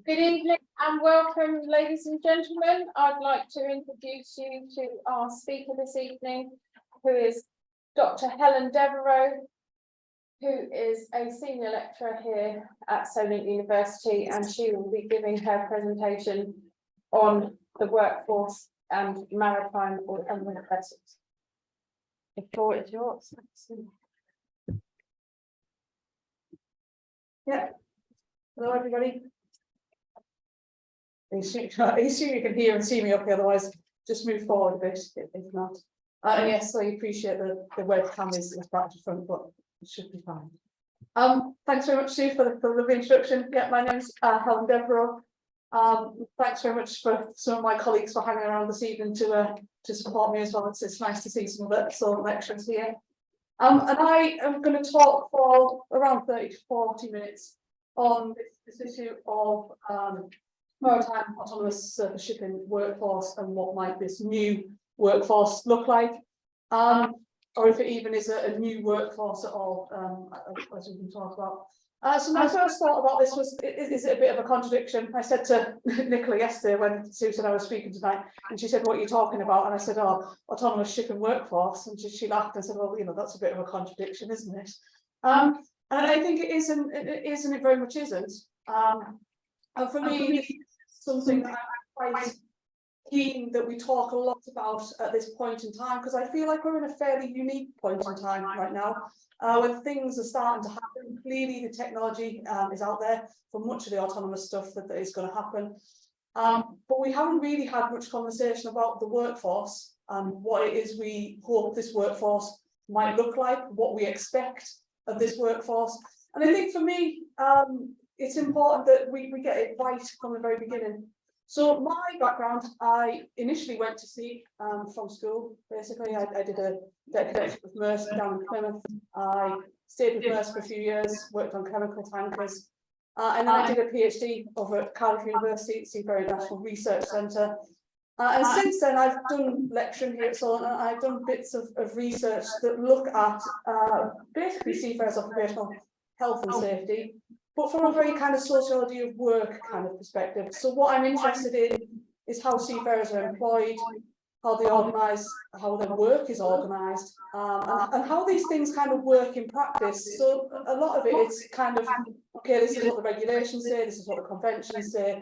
Good evening and welcome, ladies and gentlemen. I'd like to introduce you to our speaker this evening, who is Dr. Helen Devereux, who is a senior lecturer here at Solent University, and she will be giving her presentation on the workforce and maritime autonomous vessels. The floor is yours. Yeah. Hello, everybody. I assume you can hear and see me up here, otherwise just move forward a bit if not. And yes, I appreciate the webcam is back to front, but it should be fine. Thanks very much, Sue, for the lovely introduction. Yeah, my name's Helen Devereux. Thanks very much for some of my colleagues for hanging around this evening to support me as well. It's nice to see some of the sort of lecturers here. And I am going to talk for around 30 to 40 minutes on this issue of maritime autonomous surface shipping workforce and what might this new workforce look like, or if it even is a new workforce at all, as we can talk about. So my first thought about this was, is it a bit of a contradiction? I said to Nicola yesterday when Sue said I was speaking tonight, and she said, what are you talking about? And I said, oh, autonomous shipping workforce. And she laughed and said, well, you know, that's a bit of a contradiction, isn't it? And I think it is, and it very much isn't. And for me, it's something that I'm quite keen that we talk a lot about at this point in time, because I feel like we're in a fairly unique point in time right now, when things are starting to happen. Clearly the technology is out there for much of the autonomous stuff that is going to happen, but we haven't really had much conversation about the workforce and what it is we hope this workforce might look like, what we expect of this workforce. And I think for me, it's important that we get it right from the very beginning. So my background, I initially went to sea from school. Basically, I did a cadet with Maersk down in Plymouth. I stayed with Maersk for a few years, worked on chemical tankers, and then I did a PhD over at Cardiff University, Seafaring National Research Centre. And since then, I've done lecturing here at Solent, and I've done bits of research that look at basically seafarers' occupational health and safety, but from a very kind of sociology of work kind of perspective. So what I'm interested in is how seafarers are employed, how they organise, how their work is organised, and how these things kind of work in practice. So a lot of it, it's kind of, okay, this is what the regulations say, this is what the conventions say,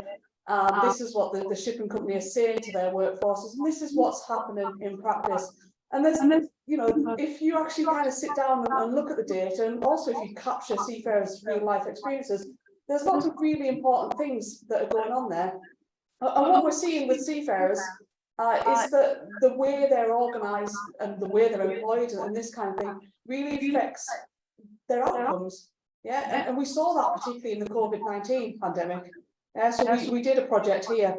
this is what the shipping company is saying to their workforces, and this is what's happening in practice. And there's, you know, if you actually kind of sit down and look at the data, and also if you capture seafarers' real life experiences, there's lots of really important things that are going on there. And what we're seeing with seafarers is that the way they're organised and the way they're employed and this kind of thing really affects their outcomes. Yeah, and we saw that particularly in the COVID-19 pandemic. So we did a project here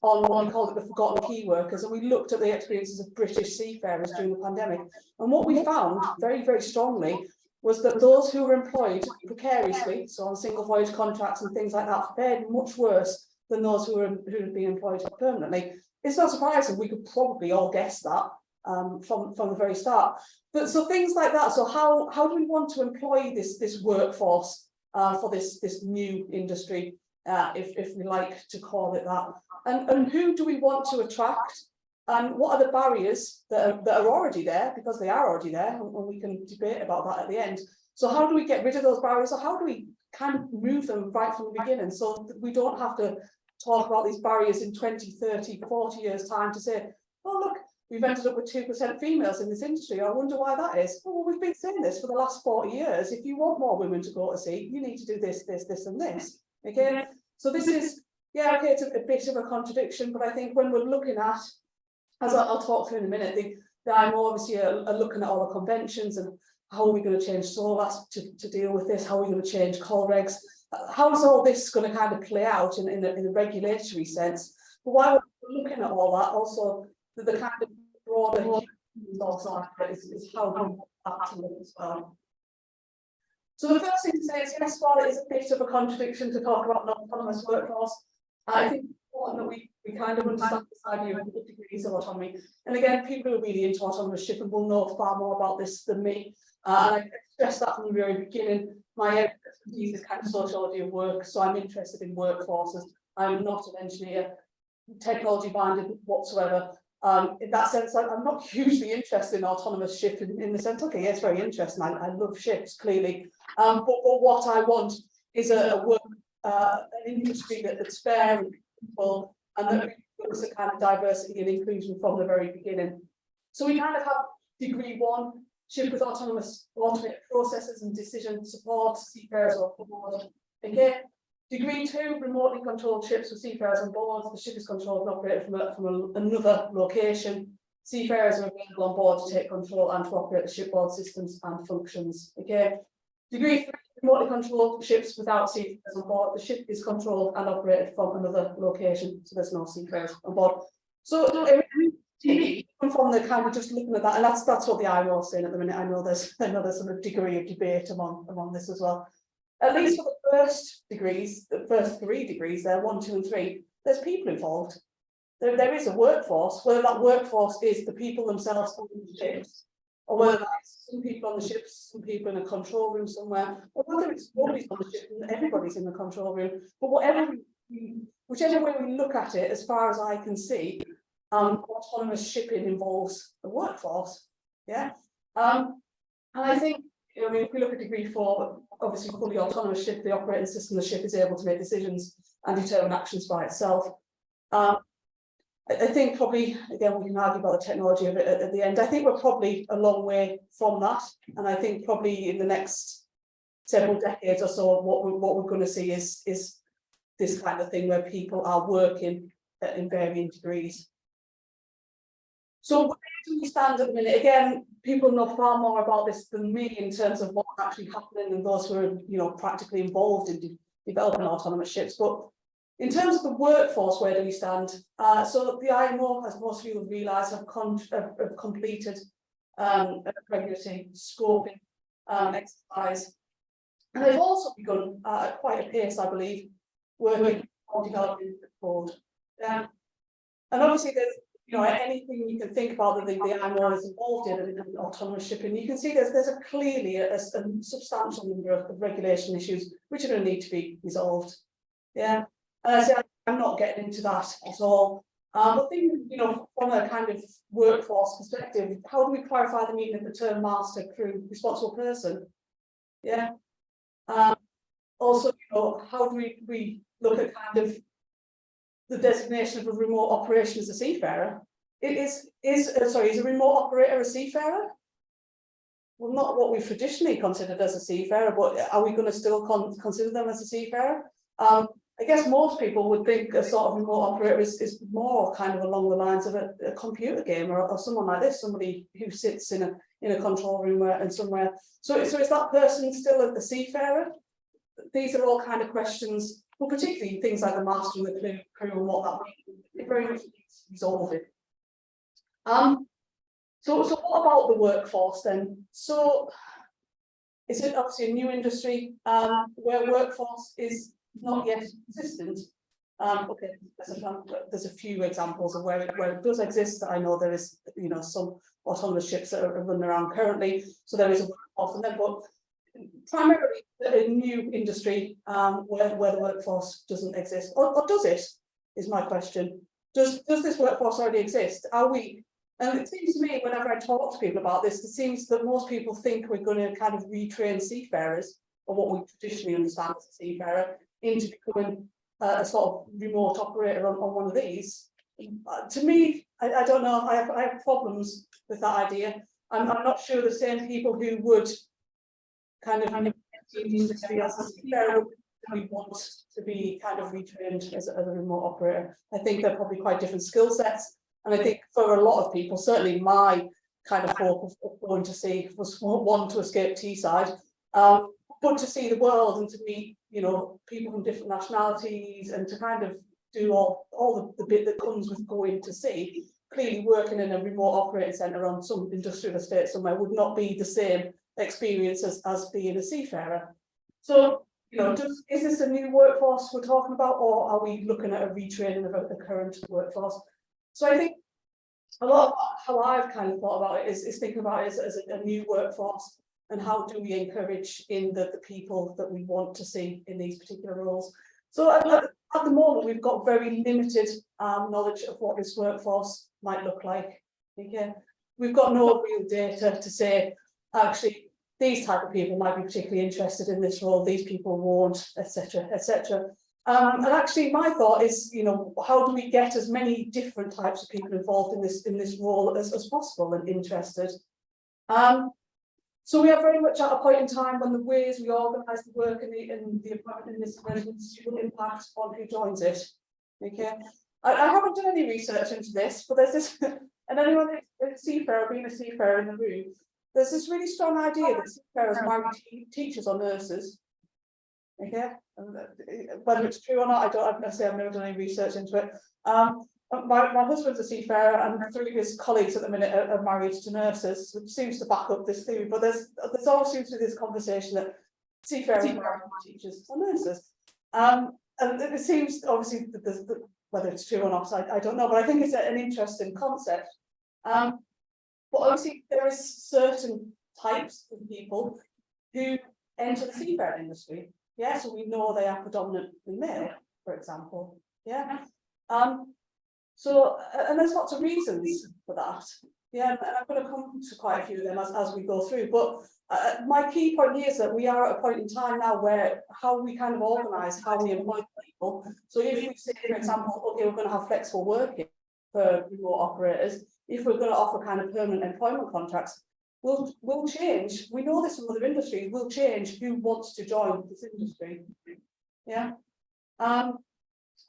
on what we called it the forgotten key workers, and we looked at the experiences of British seafarers during the pandemic. And what we found very, very strongly was that those who were employed precariously, so on single voyage contracts and things like that, fared much worse than those who had been employed permanently. It's not surprising, we could probably all guess that from the very start. But so things like that. So how do we want to employ this workforce for this new industry, if we like to call it that? And who do we want to attract? And what are the barriers that are already there, because they are already there, and we can debate about that at the end. So how do we get rid of those barriers, or how do we kind of remove them right from the beginning, so that we don't have to talk about these barriers in 20, 30, 40 years time to say, oh look, we've ended up with 2% females in this industry. I wonder why that is. Well, we've been saying this for the last 40 years. If you want more women to go to sea, you need to do this, this, this, and this. Okay, so this is, yeah, okay, it's a bit of a contradiction, but I think when we're looking at, as I'll talk through in a minute, that I'm obviously looking at all the conventions and how are we going to change SOLAS to deal with this, how are we going to change call regs, how is all this going to kind of play out in a regulatory sense. But while we're looking at all that, also the kind of broader is how we have to look as well. So the first thing to say is, yes, while it is a bit of a contradiction to talk about an autonomous workforce, I think important that we kind of understand this idea of the degrees of autonomy. And again, people who are really into autonomous shipping will know far more about this than me. And I stressed that from the very beginning. My expertise is kind of sociology of work, so I'm interested in workforces. I'm not an engineer, technology minded whatsoever. In that sense, I'm not hugely interested in autonomous shipping in the sense, okay, yes, very interesting. I love ships, clearly. But what I want is a work, an industry that's fair and equal, and that looks at kind of diversity and inclusion from the very beginning. So we kind of have degree 1, ship with autonomous automated processes and decision support, seafarers on board. Okay. Degree 2, remotely controlled ships with seafarers on board. The ship is controlled and operated from another location. Seafarers are available on board to take control and to operate the shipboard systems and functions. Okay. Degree 3, remotely controlled ships without seafarers on board. The ship is controlled and operated from another location, so there's no seafarers on board. So from the kind of just looking at that, and that's what the IMO is saying at the minute. I know there's another sort of degree of debate among this as well. At least for the first degrees, the first 3 degrees there, 1, 2, and 3, there's people involved. There is a workforce, whether that workforce is the people themselves on the ships, or whether that's some people on the ships, some people in a control room somewhere, or whether it's nobody's on the ship and everybody's in the control room. But whichever way we look at it, as far as I can see, autonomous shipping involves a workforce. Yeah. And I think, I mean, if we look at degree 4, obviously fully autonomous ship, the operating system of the ship is able to make decisions and determine actions by itself. I think probably, again, we can argue about the technology of it at the end. I think we're probably a long way from that. And I think probably in the next several decades or so, what we're going to see is this kind of thing where people are working in varying degrees. So where do we stand at the minute? Again, people know far more about this than me in terms of what's actually happening and those who are, you know, practically involved in developing autonomous ships. But in terms of the workforce, where do we stand? So the IMO, as most of you have realised, have completed a regulatory scoping exercise. And they've also begun at quite a pace, I believe, working on developing the code. And obviously there's, you know, anything you can think about that the IMO is involved in autonomous shipping, you can see there's clearly a substantial number of regulation issues which are going to need to be resolved. Yeah, and I say I'm not getting into that at all. But thinking, you know, from a kind of workforce perspective, how do we clarify the meaning of the term master, crew, responsible person? Yeah. Also, you know, how do we look at kind of the designation of a remote operation as a seafarer? Is a remote operator a seafarer? Well, not what we've traditionally considered as a seafarer, but are we going to still consider them as a seafarer? I guess most people would think a sort of remote operator is more kind of along the lines of a computer game or someone like this, somebody who sits in a control room and somewhere. So is that person still a seafarer? These are all kind of questions. Well, particularly things like the master and the crew and what that means. It very much needs resolving. So what about the workforce then? So is it obviously a new industry where workforce is not yet existent? Okay, there's a few examples of where it does exist. I know there is, you know, some autonomous ships that are running around currently, so there is a workforce in them, but primarily a new industry where the workforce doesn't exist, or does it? Is my question. Does this workforce already exist? Are we? And it seems to me, whenever I talk to people about this, it seems that most people think we're going to kind of retrain seafarers, or what we traditionally understand as a seafarer, into becoming a sort of remote operator on one of these. To me, I don't know. I have problems with that idea. I'm not sure the same people who would kind of we want to be kind of retrained as a remote operator. I think they're probably quite different skill sets, and I think for a lot of people, certainly my kind of hope of going to sea was one, to escape Teesside, but to see the world and to meet, you know, people from different nationalities and to kind of do all the bit that comes with going to sea. Clearly working in a remote operating centre on some industrial estate somewhere would not be the same experience as being a seafarer. So is this a new workforce we're talking about, or are we looking at a retraining of the current workforce? So I think a lot of how I've kind of thought about it is thinking about it as a new workforce, and how do we encourage in the people that we want to see in these particular roles. So at the moment, we've got very limited knowledge of what this workforce might look like. Okay, we've got no real data to say actually these type of people might be particularly interested in this role, these people won't, etc., etc. And actually, my thought is, how do we get as many different types of people involved in this role as possible and interested? So we are very much at a point in time when the ways we organise the work and the appointment in this industry will impact on who joins it. Okay, I haven't done any research into this, but there's this, and anyone that's a seafarer, being a seafarer in the room, there's this really strong idea that seafarers marry teachers or nurses. Okay, whether it's true or not, I've never done any research into it. My husband's a seafarer, and 3 of his colleagues at the minute are married to nurses, which seems to back up this theory. But there's always seems to be this conversation that seafarers marry teachers or nurses, and it seems obviously that whether it's true or not, I don't know. But I think it's an interesting concept. But obviously there is certain types of people who enter the seafaring industry. Yeah, so we know they are predominantly male, for example. Yeah. So, and there's lots of reasons for that. Yeah, and I'm going to come to quite a few of them as we go through. But my key point here is that we are at a point in time now where how we kind of organise how we employ people. So if we say, for example, okay, we're going to have flexible working for remote operators, if we're going to offer kind of permanent employment contracts, we'll change. We know this from other industries. We'll change who wants to join this industry. Yeah.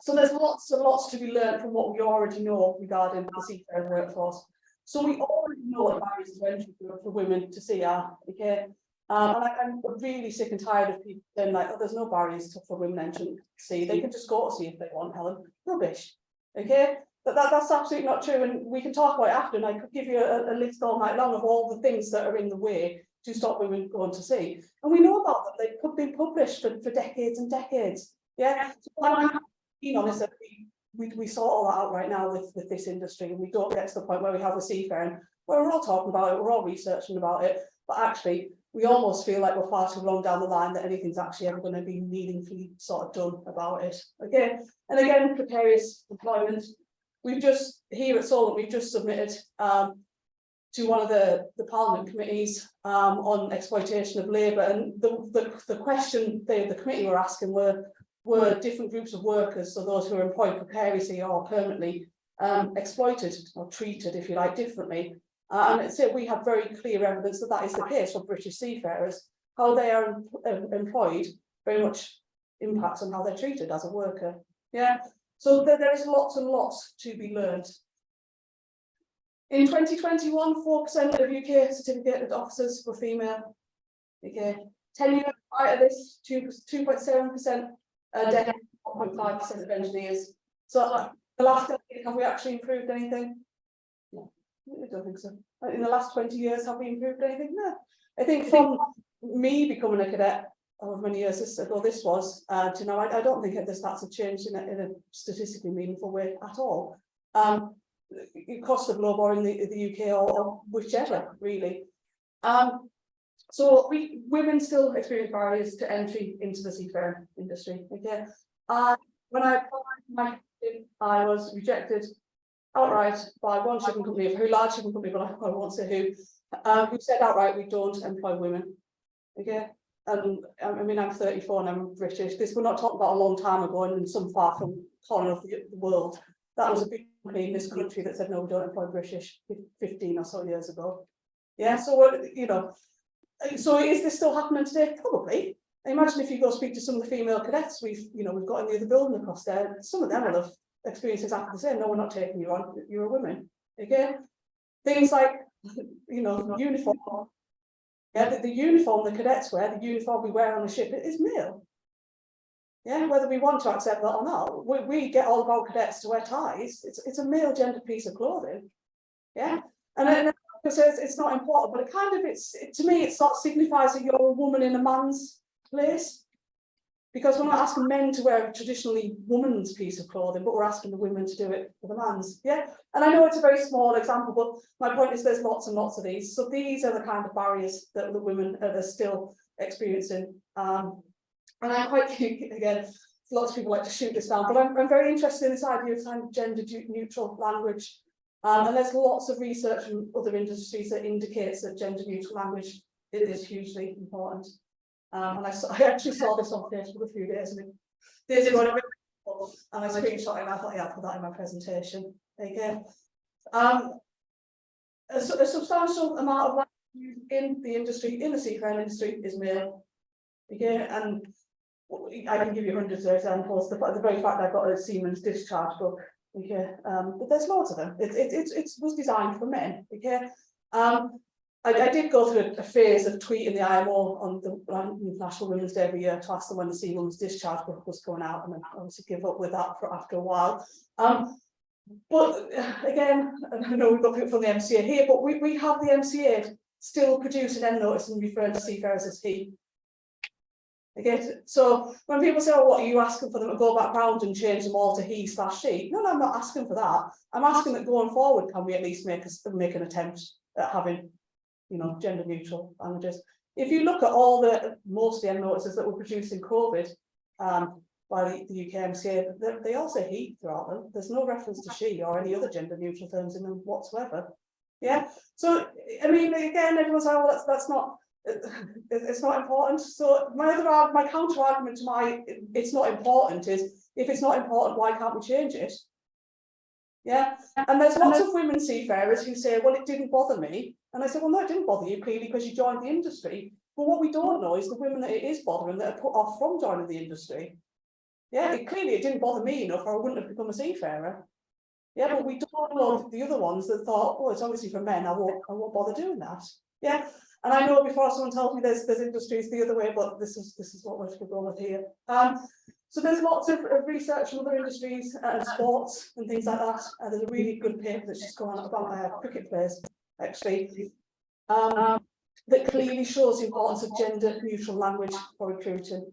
So there's lots and lots to be learned from what we already know regarding the seafaring workforce. So we already know what barriers to entry for women to sea are. Okay. And I'm really sick and tired of people saying like, oh, there's no barriers for women entering sea. They can just go to sea if they want, Helen. Rubbish. Okay. But that's absolutely not true, and we can talk about it after, and I could give you a list all night long of all the things that are in the way to stop women going to sea. And we know about them, they've been published for decades and decades. Yeah, so I'm being honest that we sort all that out right now with this industry, and we don't get to the point where we have a seafaring, where we're all talking about it, we're all researching about it, but actually we almost feel like we're far too long down the line that anything's actually ever going to be meaningfully sort of done about it. Okay, and again, precarious employment. We've just, here at Solent, we've just submitted to one of the Parliament committees on exploitation of labour, and the question the committee were asking were different groups of workers, so those who are employed precariously or permanently, exploited or treated, if you like, differently. And so we have very clear evidence that that is the case for British seafarers. How they are employed very much impacts on how they're treated as a worker. Yeah. So there is lots and lots to be learned. In 2021, 4% of UK certificated officers were female. Okay, 10 years prior to this, 2.7%, 1.5% of engineers. So the last decade, have we actually improved anything? No, I don't think so. In the last 20 years, have we improved anything? No. I think from me becoming a cadet, however many years ago this was, to now, I don't think the stats have changed in a statistically meaningful way at all. Across the globe or in the UK or whichever, really. So women still experience barriers to entry into the seafaring industry. Okay. When I applied, I was rejected outright by one shipping company, a large shipping company, but I won't say who said outright we don't employ women. Okay. I mean, I'm 34 and I'm British. This we're not talking about a long time ago and in some far from corner of the world. That was a big company in this country that said no, we don't employ British 15 or so years ago. Yeah, so so is this still happening today? Probably. Imagine if you go speak to some of the female cadets we've got in the other building across there. Some of them will have experienced exactly the same. No, we're not taking you on. You're a woman. Okay, things like uniform. Yeah, the uniform the cadets wear, the uniform we wear on the ship, it is male. Yeah, whether we want to accept that or not, we get all of our cadets to wear ties. It's a male gendered piece of clothing. Yeah, and then it's not important, but it kind of to me it sort of signifies that you're a woman in a man's place. because we're not asking men to wear a traditionally woman's piece of clothing, but we're asking the women to do it for the man's. Yeah, and I know it's a very small example, but my point is there's lots and lots of these. So these are the kind of barriers that the women are still experiencing. And I'm quite, again, lots of people like to shoot this down, but I'm very interested in this idea of kind of gender neutral language. And there's lots of research in other industries that indicates that gender neutral language is hugely important. And I actually saw this on Facebook a few days ago, and I screenshot it and I thought, yeah, I'll put that in my presentation. There you go. A substantial amount of language in the industry, in the seafaring industry, is male. Okay, and I can give you hundreds of examples. The very fact I've got a seaman's discharge book. Okay, but there's loads of them. It was designed for men. Okay, I did go through a phase of tweeting the IMO on the National Women's Day every year to ask them when the seaman's discharge book was going out, and then obviously give up with that after a while. But again, I know we've got people from the MCA here, but we have the MCA still producing end notice and referring to seafarers as he. Again, so when people say, oh, what are you asking for them to go back round and change them all to he/she? No, I'm not asking for that. I'm asking that going forward, can we at least make an attempt at having, you know, gender neutral languages? If you look at all most of the end notices that were produced in COVID by the UK MCA, they all say he throughout them. There's no reference to she or any other gender neutral terms in them whatsoever. Yeah. So I mean, again, everyone's like, well, that's not. It's not important. So my counter argument to it's not important is, if it's not important, why can't we change it? Yeah, and there's lots of women seafarers who say, well, it didn't bother me, and I said, well, no, it didn't bother you clearly because you joined the industry. But what we don't know is the women that it is bothering that are put off from joining the industry. Yeah, clearly it didn't bother me enough, or I wouldn't have become a seafarer. Yeah, but we don't know the other ones that thought, oh, it's obviously for men, I won't bother doing that. Yeah. And I know before someone tells me there's industries the other way, but this is what we're going with here. So there's lots of research in other industries and sports and things like that. There's a really good paper that's just gone out about cricket players, actually, that clearly shows the importance of gender neutral language for recruiting.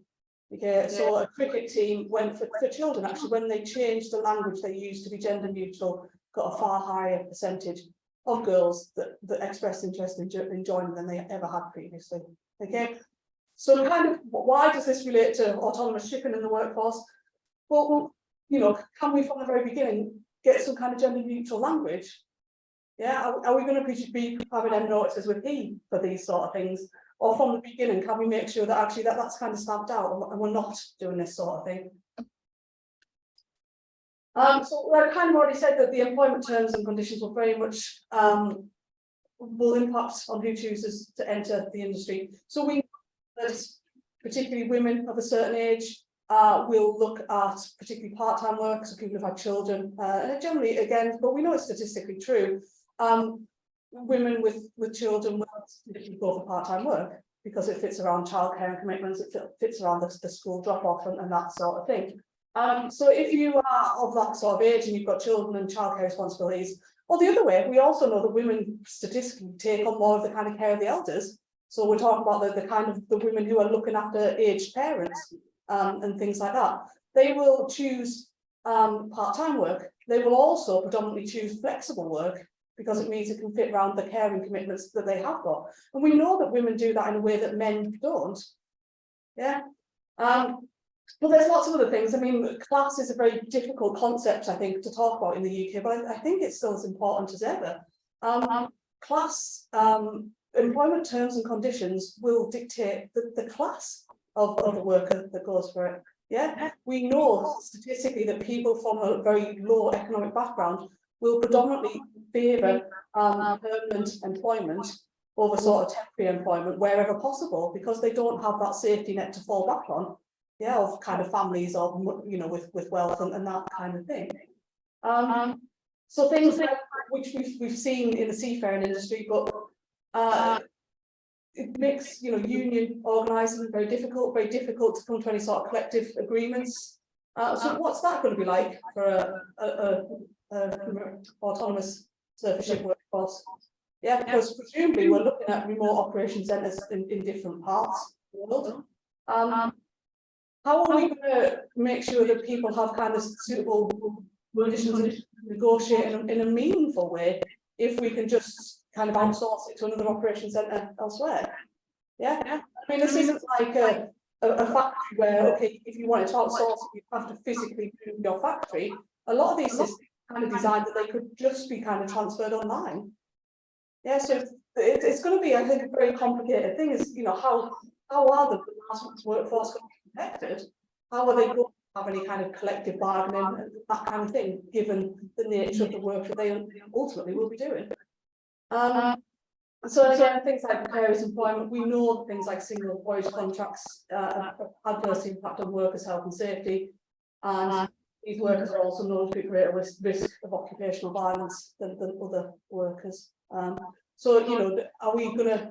Okay, so a cricket team went for children, actually, when they changed the language they used to be gender neutral, got a far higher percentage of girls that expressed interest in joining than they ever had previously. Okay, so kind of why does this relate to autonomous shipping in the workforce? Well, you know, can we from the very beginning get some kind of gender neutral language? Yeah, are we going to be having end notices with he for these sort of things, or from the beginning can we make sure that actually that's kind of stamped out and we're not doing this sort of thing? So I kind of already said that the employment terms and conditions will very much will impact on who chooses to enter the industry. So we know that particularly women of a certain age will look at particularly part-time work, so people who've had children, and generally again, but we know it's statistically true. Women with children will typically go for part-time work because it fits around childcare and commitments, it fits around the school drop-off and that sort of thing. So if you are of that sort of age and you've got children and childcare responsibilities, or the other way, we also know that women statistically take on more of the kind of care of the elders. So we're talking about the kind of the women who are looking after aged parents and things like that. They will choose part-time work. They will also predominantly choose flexible work because it means it can fit around the caring commitments that they have got. And we know that women do that in a way that men don't. Yeah. But there's lots of other things. I mean, class is a very difficult concept, I think, to talk about in the UK, but I think it's still as important as ever. Class, employment terms and conditions will dictate the class of the worker that goes for it. Yeah, we know statistically that people from a very low economic background will predominantly favour permanent employment over sort of temporary employment wherever possible, because they don't have that safety net to fall back on. Yeah, of kind of families or, you know, with wealth and that kind of thing. So things like which we've seen in the seafaring industry, but it makes, you know, union organising very difficult to come to any sort of collective agreements. So what's that going to be like for a autonomous surface ship workforce? Yeah, because presumably we're looking at remote operation centres in different parts of the world. how are we going to make sure that people have kind of suitable conditions and negotiate in a meaningful way if we can just kind of outsource it to another operation centre elsewhere? Yeah, I mean, this isn't like a factory where, okay, if you wanted to outsource it, you have to physically move your factory. A lot of these systems are kind of designed that they could just be kind of transferred online. Yeah, so it's going to be, I think, a very complicated thing. Is, you know, how are the workforce going to be protected? How are they going to have any kind of collective bargaining and that kind of thing, given the nature of the work that they ultimately will be doing? So again, things like precarious employment, we know things like single voyage contracts adverse impact on workers' health and safety, and these workers are also known to be at greater risk of occupational violence than other workers. So, you know, are we going to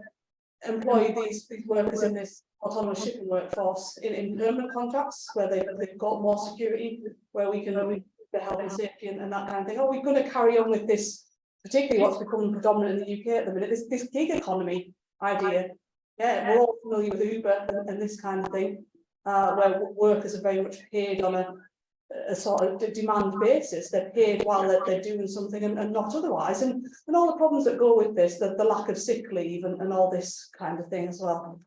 employ these workers in this autonomous shipping workforce in permanent contracts where they've got more security, where we can the health and safety and that kind of thing? Are we going to carry on with this, particularly what's becoming predominant in the UK at the minute, this gig economy idea? Yeah, we're all familiar with Uber and this kind of thing, where workers are very much paid on a sort of demand basis. They're paid while they're doing something and not otherwise, and all the problems that go with this, the lack of sick leave and all this kind of thing as well.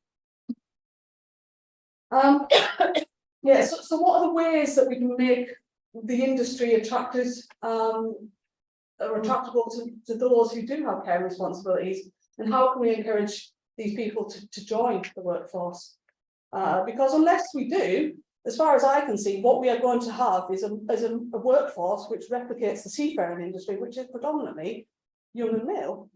Yeah, so what are the ways that we can make the industry attractive or attractable to those who do have care responsibilities, and how can we encourage these people to join the workforce? Because unless we do, as far as I can see, what we are going to have is a workforce which replicates the seafaring industry, which is predominantly young and male.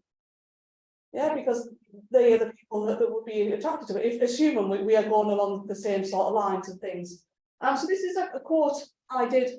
Yeah, because they are the people that would be attracted to it, assuming we are going along the same sort of lines and things. So this is a quote I did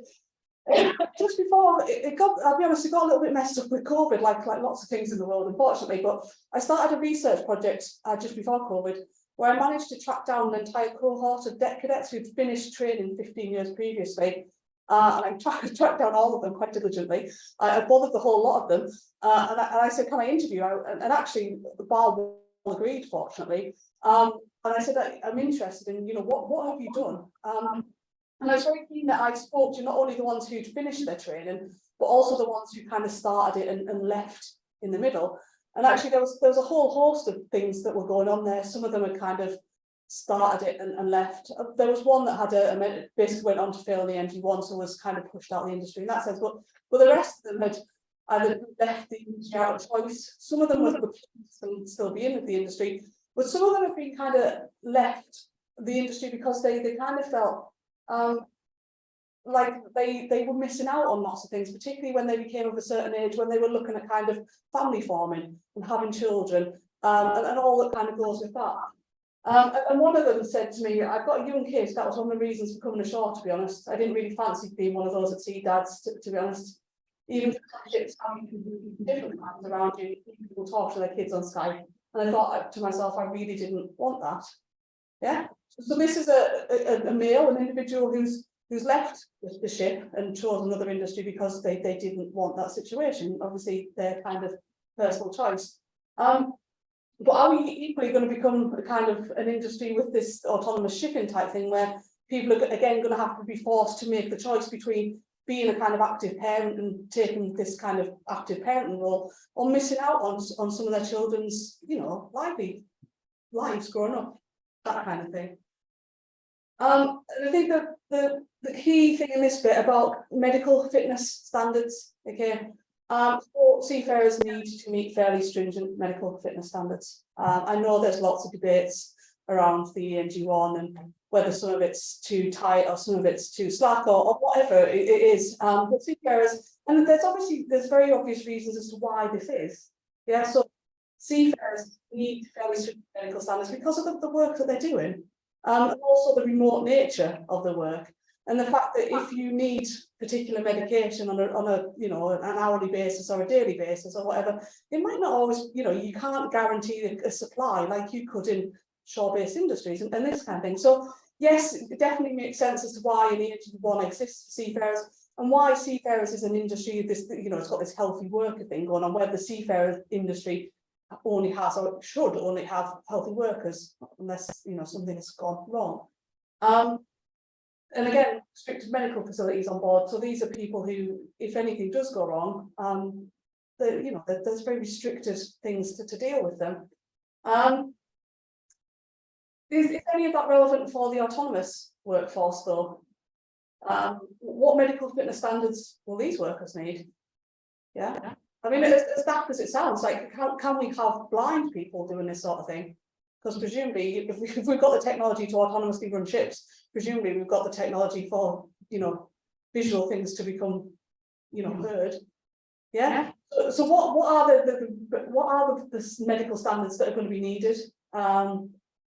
just before it got, I'll be honest, it got a little bit messed up with COVID, like lots of things in the world, unfortunately. But I started a research project just before COVID, where I managed to track down an entire cohort of deck cadets who'd finished training 15 years previously. And I tracked down all of them quite diligently. I bothered the whole lot of them. And I said, can I interview? And actually, the bar agreed, fortunately. And I said, I'm interested in, you know, what have you done? And I was very keen that I spoke to not only the ones who'd finished their training, but also the ones who kind of started it and left in the middle. And actually, there was a whole host of things that were going on there. Some of them had kind of started it and left. There was one that had basically went on to fail in the NG1, so was kind of pushed out of the industry in that sense. But the rest of them had either left the industry out of choice. Some of them would still be in the industry, but some of them have been kind of left the industry because they kind of felt like they were missing out on lots of things, particularly when they became of a certain age, when they were looking at kind of family forming and having children, and all that kind of goes with that. And one of them said to me, I've got a young kid. That was one of the reasons for coming ashore, to be honest. I didn't really fancy being one of those at sea dads, to be honest. Even ships having different times around you, people talk to their kids on Skype. And I thought to myself, I really didn't want that. Yeah. So this is a male, an individual who's left the ship and chose another industry because they didn't want that situation. Obviously, their kind of personal choice. But are we equally going to become a kind of an industry with this autonomous shipping type thing, where people are again going to have to be forced to make the choice between being a kind of active parent and taking this kind of active parenting role, or missing out on some of their children's, you know, lives growing up, that kind of thing. And I think that the key thing in this bit about medical fitness standards, okay, so seafarers need to meet fairly stringent medical fitness standards. I know there's lots of debates around the NG1 and whether some of it's too tight or some of it's too slack or whatever it is. But seafarers, and there's very obvious reasons as to why this is. Yeah, so seafarers need fairly stringent medical standards because of the work that they're doing. And also the remote nature of the work, and the fact that if you need particular medication on a you know, an hourly basis or a daily basis or whatever, it might not always, you know, you can't guarantee a supply like you could in shore-based industries and this kind of thing. So yes, it definitely makes sense as to why an NG1 exists for seafarers, and why seafarers is an industry, this, you know, it's got this healthy worker thing going on, where the seafarer industry only has, or should only have, healthy workers, unless, you know, something has gone wrong. And again, restricted medical facilities on board. So these are people who, if anything does go wrong, there's very restricted things to deal with them. Is any of that relevant for the autonomous workforce though? What medical fitness standards will these workers need? Yeah, I mean, as daft as it sounds, like can we have blind people doing this sort of thing? Because presumably, if we've got the technology to autonomously run ships, presumably we've got the technology for visual things to become heard. Yeah. So what are the medical standards that are going to be needed?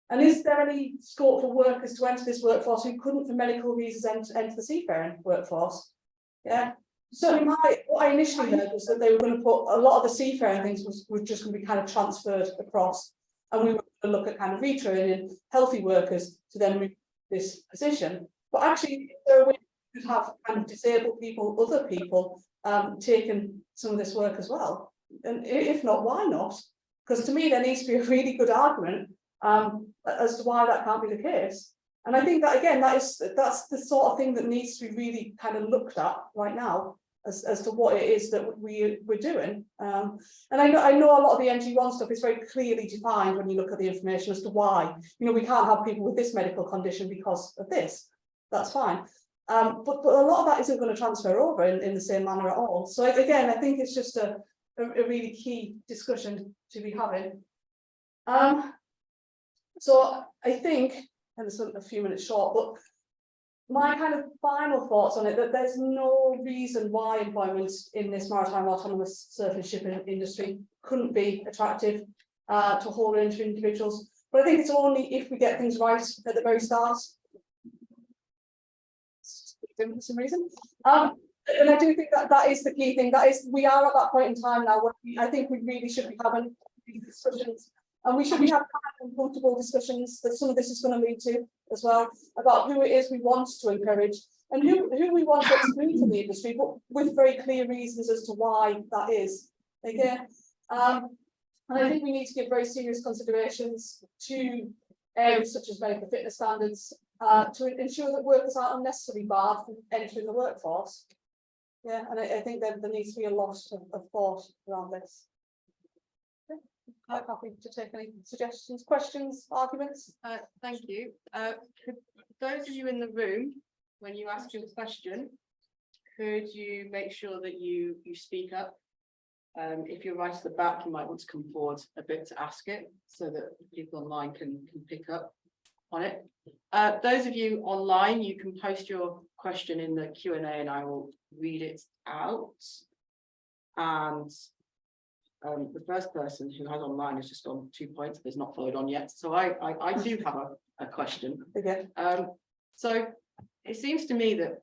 And is there any scope for workers to enter this workforce who couldn't, for medical reasons, enter the seafaring workforce? Yeah. So what I initially heard was that they were going to put a lot of the seafaring things was just going to be kind of transferred across, and we were going to look at kind of retraining healthy workers to then move this position. But actually, there are ways to have kind of disabled people, other people, taking some of this work as well. And if not, why not? Because to me, there needs to be a really good argument as to why that can't be the case. And I think that again, that's the sort of thing that needs to be really kind of looked at right now as to what it is that we're doing. And I know a lot of the NG1 stuff is very clearly defined when you look at the information as to why we can't have people with this medical condition because of this. That's fine. But a lot of that isn't going to transfer over in the same manner at all. So again, I think it's just a really key discussion to be having. So I think, and it's a few minutes short, but my kind of final thoughts on it, that there's no reason why employment in this maritime autonomous surface shipping industry couldn't be attractive to a whole range of individuals. But I think it's only if we get things right at the very start. For some reason. And I do think that is the key thing. That is, we are at that point in time now where I think we really should be having these discussions. And we should be having uncomfortable discussions that some of this is going to lead to as well, about who it is we want to encourage and who we want to exclude from the industry, but with very clear reasons as to why that is. Again, and I think we need to give very serious considerations to areas such as medical fitness standards to ensure that workers aren't unnecessarily barred from entering the workforce. Yeah, and I think that there needs to be a lot of thought around this. I'm happy to take any suggestions, questions, arguments. Thank you. Those of you in the room, when you ask your question, could you make sure that you speak up? If you're right at the back, you might want to come forward a bit to ask it so that people online can pick up on it. Those of you online, you can post your question in the Q&A and I will read it out. And the first person who has online has just gone 2 points, there's not followed on yet. So I do have a question. Okay. So it seems to me that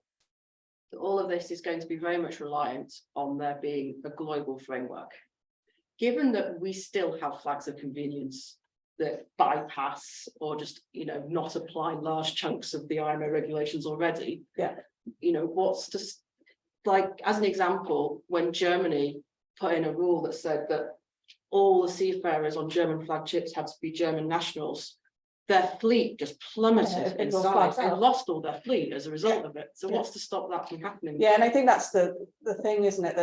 all of this is going to be very much reliant on there being a global framework. Given that we still have flags of convenience that bypass or just not apply large chunks of the IMO regulations already. Yeah. What's just like, as an example, when Germany put in a rule that said that all the seafarers on German flagged ships had to be German nationals, their fleet just plummeted in size and lost all their fleet as a result of it. So what's to stop that from happening? Yeah, and I think that's the thing, isn't it,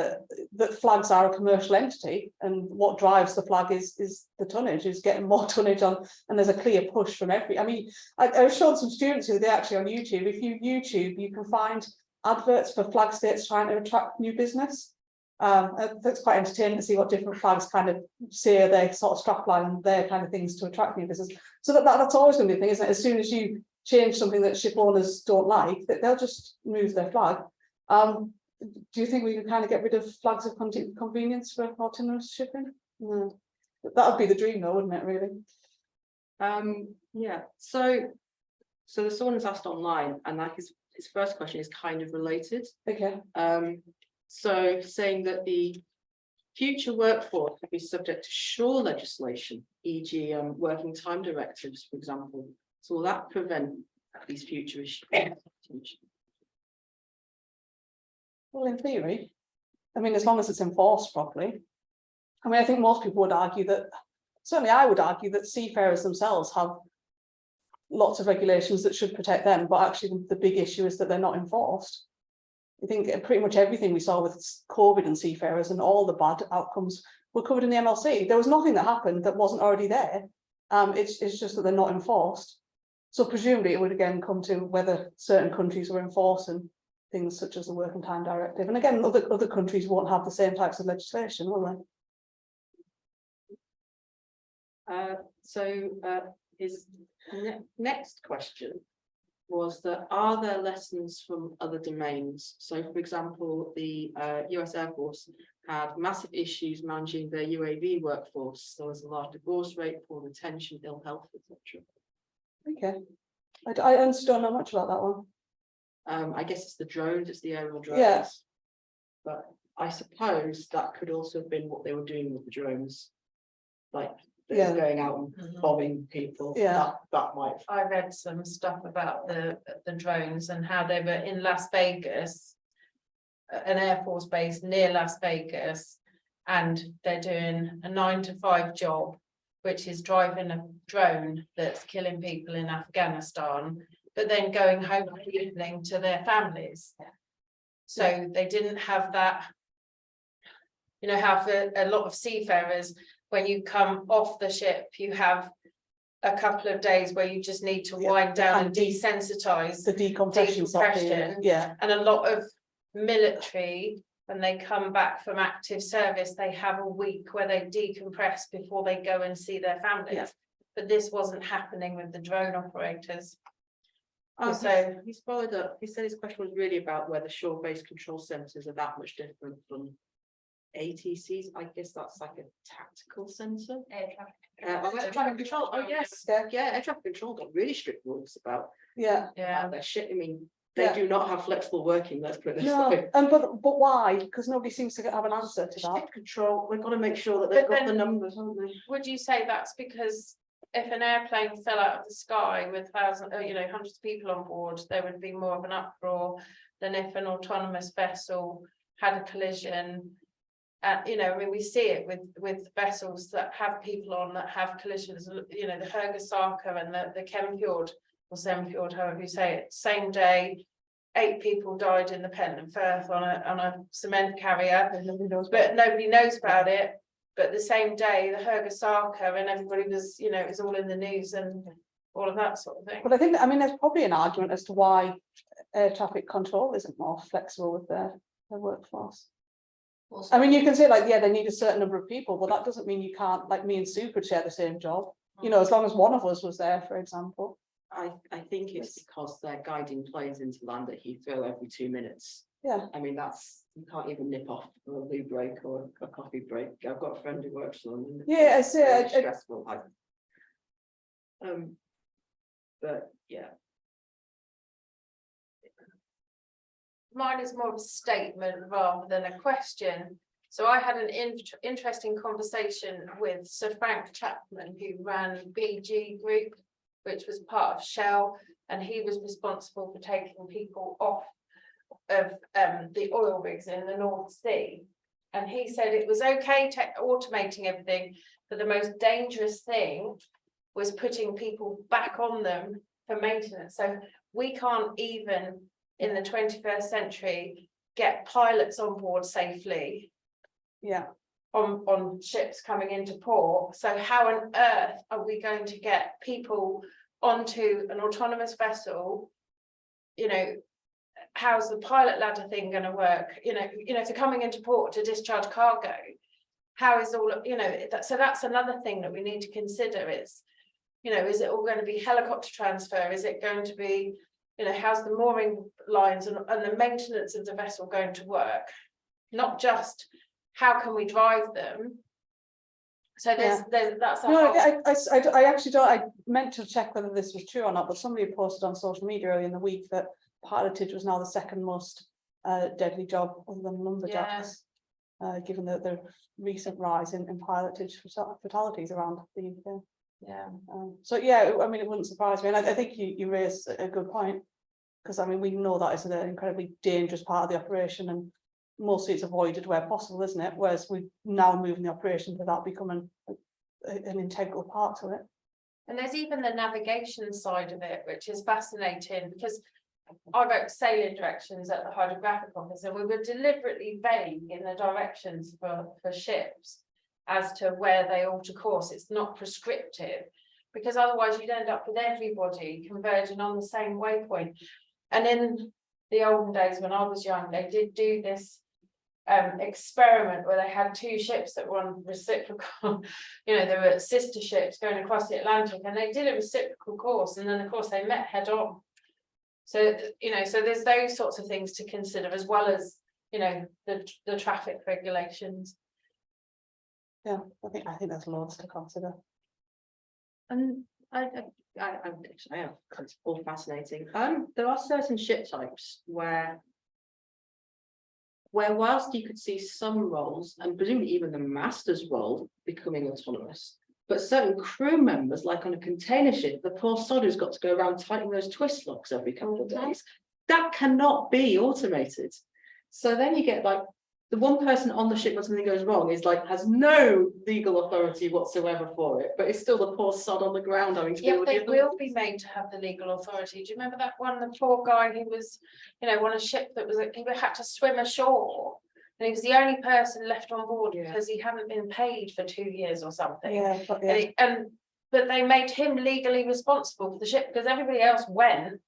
that flags are a commercial entity, and what drives the flag is the tonnage, is getting more tonnage on, and there's a clear push from I was showing some students who they actually on YouTube. If you YouTube, you can find adverts for flag states trying to attract new business. That's quite entertaining to see what different flags kind of say their sort of strapline and their kind of things to attract new business. So that's always going to be a thing, isn't it? As soon as you change something that ship owners don't like, that they'll just move their flag. Do you think we can kind of get rid of flags of convenience for autonomous shipping? No. That would be the dream, though, wouldn't it? Really? Yeah. So there's someone who's asked online, and like his first question is kind of related. Okay. So saying that the future workforce could be subject to shore legislation, e.g. working time directives, for example. So will that prevent these future issues? Well, in theory, I mean, as long as it's enforced properly. I mean, I think most people would argue that, certainly I would argue that seafarers themselves have lots of regulations that should protect them, but actually the big issue is that they're not enforced. I think pretty much everything we saw with COVID and seafarers and all the bad outcomes were covered in the MLC. There was nothing that happened that wasn't already there. It's just that they're not enforced. So presumably it would again come to whether certain countries were enforcing things such as the Working Time Directive. And again, other countries won't have the same types of legislation, will they? His next question was that are there lessons from other domains? So, for example, the US Air Force had massive issues managing their UAV workforce. There was a large divorce rate, poor retention, ill health, etc. Okay. I honestly don't know much about that one. I guess it's the drones, it's the aerial drones. Yeah. But I suppose that could also have been what they were doing with the drones. Like they were going out and bombing people. Yeah. That might. I read some stuff about the drones and how they were in Las Vegas, an Air Force base near Las Vegas, and they're doing a 9 to 5 job, which is driving a drone that's killing people in Afghanistan, but then going home in the evening to their families. So they didn't have that, you know, how for a lot of seafarers, when you come off the ship, you have a couple of days where you just need to wind down and desensitize the decompression. Yeah. And a lot of military, when they come back from active service, they have a week where they decompress before they go and see their families. Yeah. But this wasn't happening with the drone operators. So he's followed up. He said his question was really about whether shore-based control centres are that much different from ATCs. I guess that's like a tactical centre. Air traffic control. Oh yes, yeah. Air traffic control got really strict rules about their shit. I mean, they do not have flexible working. Let's put it this way. But why? Because nobody seems to have an answer to that. Ship control. We've got to make sure that they've got the numbers, haven't they? Would you say that's because if an airplane fell out of the sky with thousands, hundreds of people on board, there would be more of an uproar than if an autonomous vessel had a collision? I mean, we see it with vessels that have people on that have collisions. The Hergesaka and the Kemfjord or Semfjord, however you say it. Same day, 8 people died in the Pentland Firth on a cement carrier, but nobody knows about it. But the same day, the Hergesaka, and everybody was, it was all in the news and all of that sort of thing. But I think, there's probably an argument as to why air traffic control isn't more flexible with their workforce. Also, I mean, you can say they need a certain number of people, but that doesn't mean you can't, like me and Sue could share the same job, as long as one of us was there, for example. I think it's because they're guiding planes into land at Heathrow every 2 minutes. Yeah. I mean, you can't even nip off for a loo break or a coffee break. I've got a friend who works for them. Yeah, I see. It's stressful. But yeah. Mine is more of a statement rather than a question. So I had an interesting conversation with Sir Frank Chapman, who ran BG Group, which was part of Shell, and he was responsible for taking people off of the oil rigs in the North Sea. And he said it was okay automating everything, but the most dangerous thing was putting people back on them for maintenance. So we can't even in the 21st century get pilots on board safely on ships coming into port. So how on earth are we going to get people onto an autonomous vessel? How's the pilot ladder thing going to work? If they're coming into port to discharge cargo, how is all of, so that's another thing that we need to consider is it all going to be helicopter transfer? Is it going to be, how's the mooring lines and the maintenance of the vessel going to work? Not just how can we drive them? So that's I actually don't. I meant to check whether this was true or not, but somebody posted on social media earlier in the week that pilotage was now the second most deadly job other than lumberjacks, given the recent rise in pilotage fatalities around the UK. It wouldn't surprise me, and I think you raised a good point, because we know that is an incredibly dangerous part of the operation, and mostly it's avoided where possible, isn't it? Whereas we're now moving the operation to that becoming an integral part to it. And there's even the navigation side of it, which is fascinating, because I wrote sailing directions at the hydrographic office, and we were deliberately vague in the directions for ships as to where they ought to course. It's not prescriptive, because otherwise you'd end up with everybody converging on the same waypoint. And in the olden days when I was young, they did do this experiment where they had two ships that were on reciprocal, you know, they were sister ships going across the Atlantic, and they did a reciprocal course, and then of course they met head on. So, you know, so there's those sorts of things to consider, as well as, you know, the traffic regulations. Yeah, I think there's loads to consider. And it's all fascinating. There are certain ship types where whilst you could see some roles, and presumably even the master's role, becoming autonomous, but certain crew members, like on a container ship, the poor sod who's got to go around tightening those twist locks every couple of days, that cannot be automated. So then you get like the one person on the ship when something goes wrong is like has no legal authority whatsoever for it, but it's still the poor sod on the ground having to deal with They the will be made to have the legal authority. Do you remember that one, the poor guy who was, you know, on a ship that was, he had to swim ashore, and he was the only person left on board because he hadn't been paid for 2 years or something. Yeah, but But they made him legally responsible for the ship because everybody else went.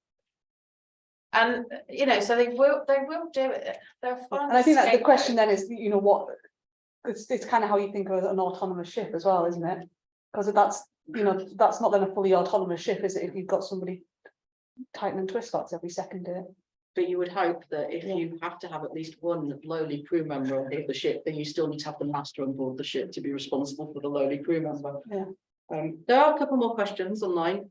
And you know, so they will do it. and I think that the question then is, you know, what it's kind of how you think of an autonomous ship as well, isn't it? Because that's, you know, that's not then a fully autonomous ship, is it? If you've got somebody tightening twist locks every second day. But you would hope that if you have to have at least one lowly crew member on the ship, then you still need to have the master on board the ship to be responsible for the lowly crew member. Yeah. There are a couple more questions online.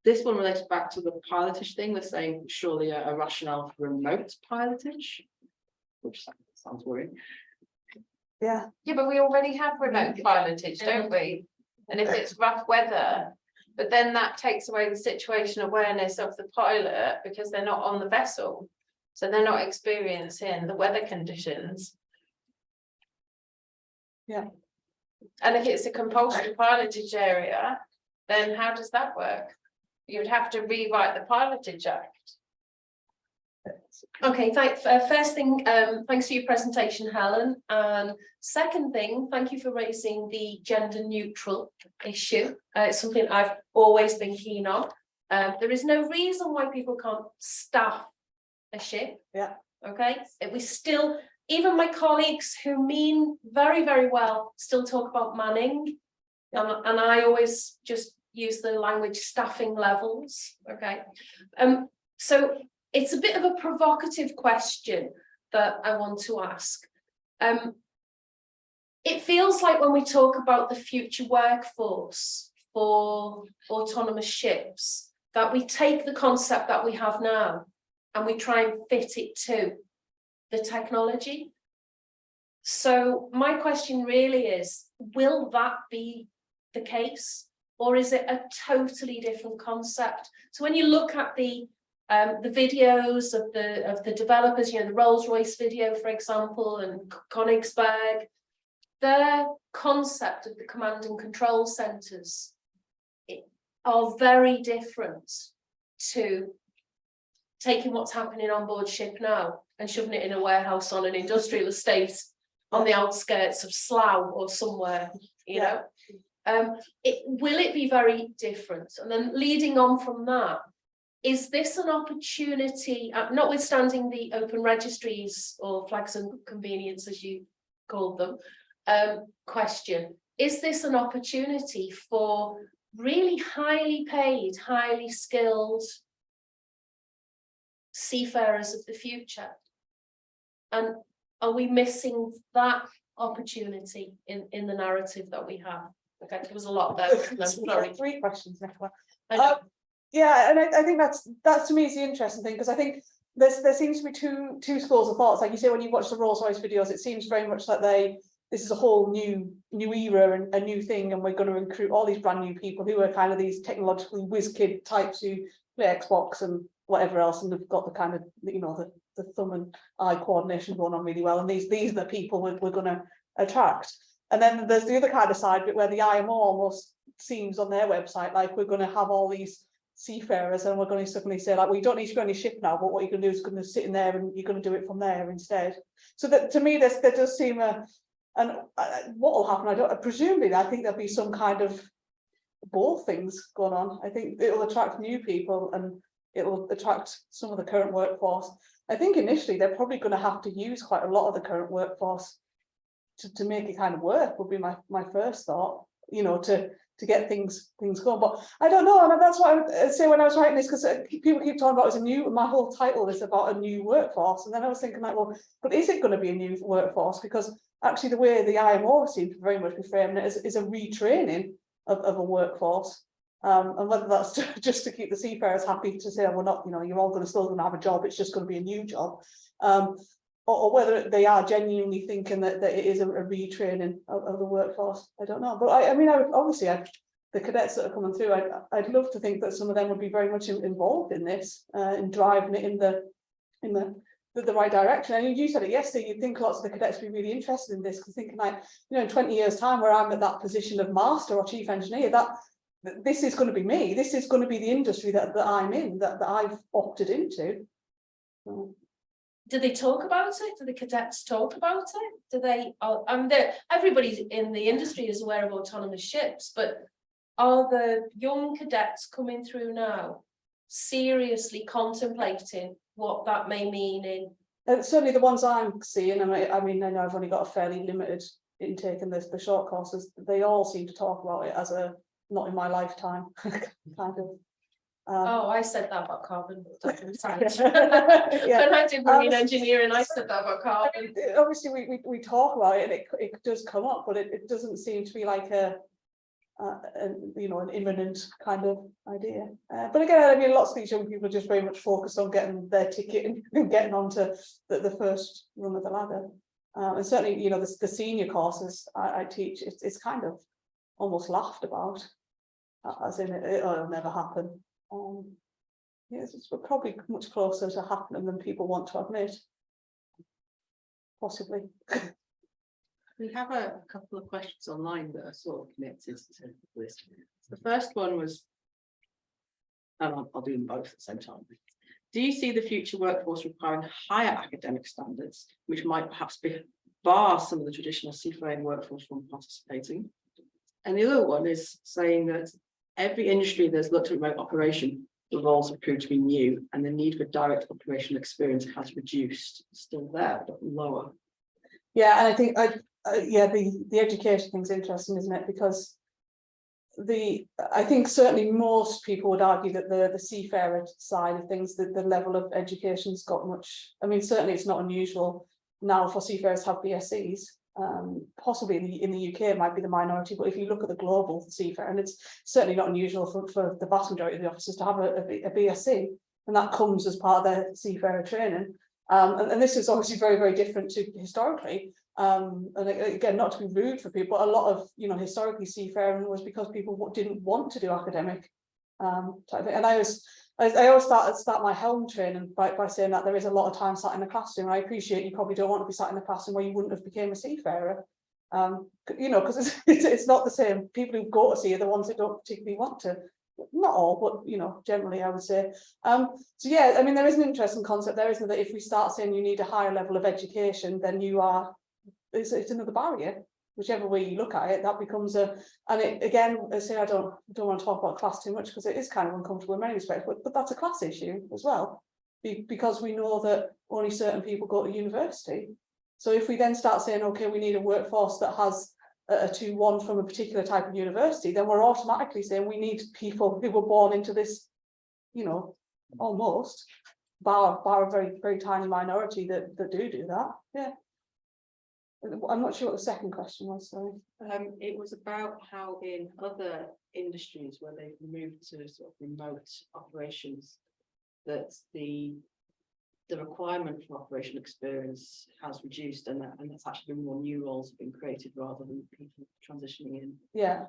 This one relates back to the pilotage thing. They're saying surely a rationale for remote pilotage, which sounds worrying. Yeah, but we already have remote pilotage, don't we? And if it's rough weather, but then that takes away the situation awareness of the pilot because they're not on the vessel, so they're not experiencing the weather conditions. Yeah. And if it's a compulsory pilotage area, then how does that work? You'd have to rewrite the Pilotage Act. Okay, first thing, thanks for your presentation, Helen. And second thing, thank you for raising the gender neutral issue. It's something I've always been keen on. There is no reason why people can't staff a ship. Yeah. Okay, we still, even my colleagues who mean very, very well, still talk about manning. And I always just use the language staffing levels. Okay, so it's a bit of a provocative question that I want to ask. It feels like when we talk about the future workforce for autonomous ships, that we take the concept that we have now and we try and fit it to the technology. So my question really is, will that be the case? Or is it a totally different concept? So when you look at the videos of the developers, you know, the Rolls-Royce video, for example, and Königsberg, their concept of the command and control centers are very different to taking what's happening on board ship now and shoving it in a warehouse on an industrial estate on the outskirts of Slough or somewhere, you know. Will it be very different? And then leading on from that, is this an opportunity, notwithstanding the open registries or flags and convenience, as you called them, question, is this an opportunity for really highly paid, highly skilled seafarers of the future? And are we missing that opportunity in the narrative that we have? Okay, there was a lot there. No, sorry. 3 questions, Nicola. I know. Yeah, and I think that's to me is the interesting thing, because I think there seems to be two schools of thoughts. Like you say, when you watch the Rolls-Royce videos, it seems very much like this is a whole new era and a new thing, and we're going to recruit all these brand new people who are kind of these technologically whiz kid types who play Xbox and whatever else, and they've got the kind of, you know, the thumb and eye coordination going on really well, and these are the people we're going to attract. And then there's the other kind of side of it where the IMO almost seems on their website like we're going to have all these seafarers and we're going to suddenly say like, well, you don't need to go on your ship now, but what you're going to do is going to sit in there and you're going to do it from there instead. So that to me, there does seem and what will happen, presumably I think there'll be some kind of both things going on. I think it will attract new people and it will attract some of the current workforce. I think initially they're probably going to have to use quite a lot of the current workforce to make it kind of work, would be my first thought, you know, to get things going. But I don't know, and that's what I would say when I was writing this, because people keep talking about my whole title is about a new workforce, and then I was thinking like, well, but is it going to be a new workforce? Because actually the way the IMO seems to very much be framing it is a retraining of a workforce, and whether that's just to keep the seafarers happy to say, we're not, you know, you're all still going to have a job, it's just going to be a new job, or whether they are genuinely thinking that it is a retraining of the workforce. I don't know, but I mean, the cadets that are coming through, I'd love to think that some of them would be very much involved in this, in driving it in the right direction. And you said it yesterday, you'd think lots of the cadets would be really interested in this, because thinking like, you know, in 20 years time where I'm at that position of master or chief engineer, that this is going to be me, this is going to be the industry that I'm in, that I've opted into. So. Do they talk about it? Do the cadets talk about it? Do they? Everybody in the industry is aware of autonomous ships, but are the young cadets coming through now seriously contemplating what that may mean in? Certainly the ones I'm seeing, I mean, I know I've only got a fairly limited intake in the short courses. They all seem to talk about it as a not in my lifetime kind of. Oh, I said that about carbon. Yeah. When I did marine engineering, I said that about carbon. Obviously, we talk about it, and it does come up, but it doesn't seem to be like a you know, an imminent kind of idea. But again, I mean, lots of these young people are just very much focused on getting their ticket and getting onto the first rung of the ladder. And certainly, you know, the senior courses I teach, it's kind of almost laughed about, as in it'll never happen. Yes, it's probably much closer to happening than people want to admit. Possibly. We have a couple of questions online that are sort of connected to this. The first one was, and I'll do them both at the same time. Do you see the future workforce requiring higher academic standards, which might perhaps bar some of the traditional seafaring workforce from participating? And the other one is saying that every industry that's looked at remote operation, the roles have proved to be new, and the need for direct operational experience has reduced. Still there, but lower. Yeah, and I think yeah, the education thing's interesting, isn't it? Because I think certainly most people would argue that the seafarer side of things, the level of education's got much. I mean, certainly it's not unusual now for seafarers to have BScs. Possibly in the UK it might be the minority, but if you look at the global seafarer, and it's certainly not unusual for the vast majority of the officers to have a BSc, and that comes as part of their seafarer training. And this is obviously very, very different to historically. And again, not to be rude for people, but a lot of, you know, historically seafaring was because people didn't want to do academic type thing. And I always start my helm training by saying that there is a lot of time sat in the classroom. I appreciate you probably don't want to be sat in the classroom where you wouldn't have became a seafarer, you know, because it's not the same. People who go to sea are the ones that don't particularly want to. Not all, but you know, generally I would say. So yeah, I mean, there is an interesting concept there, isn't it? That if we start saying you need a higher level of education, then it's another barrier. Whichever way you look at it, that becomes and it again, I say I don't want to talk about class too much because it is kind of uncomfortable in many respects, but that's a class issue as well, because we know that only certain people go to university. So if we then start saying, okay, we need a workforce that has a 2-1 from a particular type of university, then we're automatically saying we need people who were born into this, you know, almost bar a very, very tiny minority that do that. Yeah. I'm not sure what the second question was, sorry. It was about how in other industries where they've moved to sort of remote operations, that the requirement for operational experience has reduced, and that's actually been more new roles have been created rather than people transitioning in. Yeah,